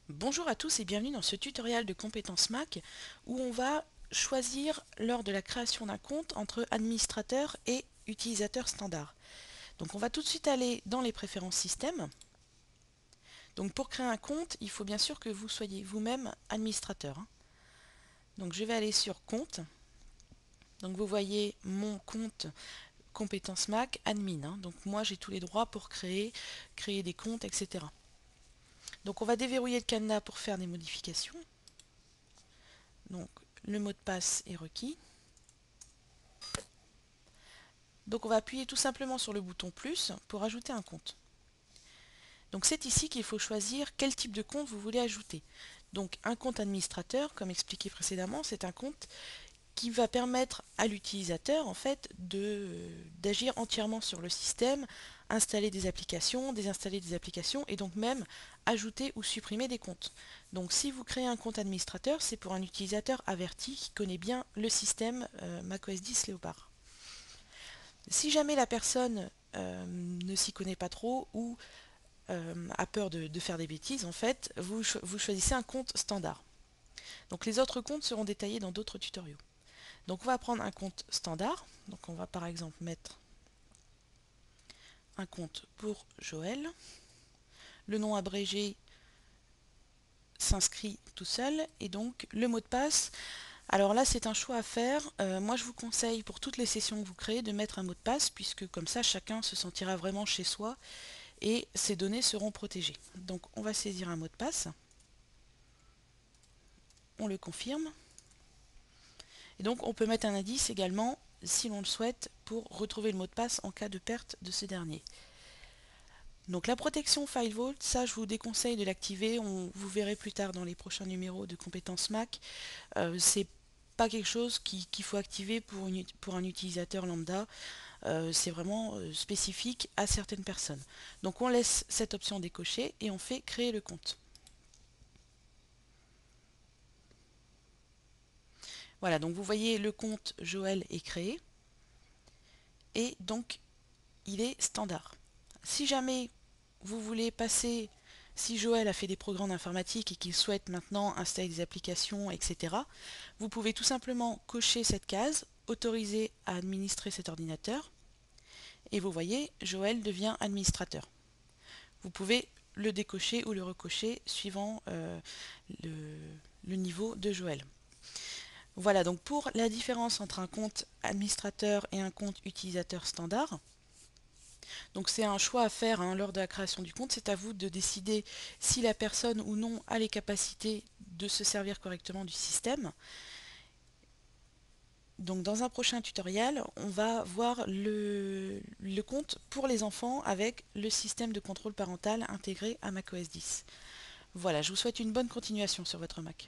Bonjour à tous et bienvenue dans ce tutoriel de compétences Mac où on va choisir lors de la création d'un compte entre administrateur et utilisateur standard. Donc on va tout de suite aller dans les préférences système. Donc pour créer un compte, il faut bien sûr que vous soyez vous-même administrateur, hein. Donc je vais aller sur compte. Donc vous voyez mon compte compétences Mac admin, hein. Donc moi j'ai tous les droits pour créer des comptes, etc. Donc on va déverrouiller le cadenas pour faire des modifications. Donc le mot de passe est requis. Donc on va appuyer tout simplement sur le bouton plus pour ajouter un compte. Donc c'est ici qu'il faut choisir quel type de compte vous voulez ajouter. Donc un compte administrateur, comme expliqué précédemment, c'est un compte qui va permettre à l'utilisateur en fait d'agir entièrement sur le système, installer des applications, désinstaller des applications et donc même ajouter ou supprimer des comptes. Donc si vous créez un compte administrateur, c'est pour un utilisateur averti qui connaît bien le système macOS 10 Léopard. Si jamais la personne ne s'y connaît pas trop ou a peur de faire des bêtises, en fait, vous choisissez un compte standard. Donc les autres comptes seront détaillés dans d'autres tutoriaux. Donc on va prendre un compte standard. Donc on va par exemple mettre un compte pour Joël. Le nom abrégé s'inscrit tout seul et donc le mot de passe. Alors là c'est un choix à faire. Moi je vous conseille pour toutes les sessions que vous créez de mettre un mot de passe puisque comme ça chacun se sentira vraiment chez soi et ces données seront protégées. Donc on va saisir un mot de passe, on le confirme, et donc on peut mettre un indice également si l'on le souhaite pour retrouver le mot de passe en cas de perte de ce dernier. Donc la protection FileVault, ça je vous déconseille de l'activer, vous verrez plus tard dans les prochains numéros de compétences Mac. C'est pas quelque chose qu'il faut activer pour un utilisateur lambda. C'est vraiment spécifique à certaines personnes. Donc on laisse cette option décochée et on fait créer le compte. Voilà, donc vous voyez le compte Joël est créé et donc il est standard. Si jamais vous voulez passer, si Joël a fait des programmes informatiques et qu'il souhaite maintenant installer des applications, etc., vous pouvez tout simplement cocher cette case, autoriser à administrer cet ordinateur, et vous voyez, Joël devient administrateur. Vous pouvez le décocher ou le recocher suivant le niveau de Joël. Voilà donc pour la différence entre un compte administrateur et un compte utilisateur standard. Donc c'est un choix à faire hein, lors de la création du compte, c'est à vous de décider si la personne ou non a les capacités de se servir correctement du système. Donc dans un prochain tutoriel, on va voir le compte pour les enfants avec le système de contrôle parental intégré à macOS 10. Voilà, je vous souhaite une bonne continuation sur votre Mac.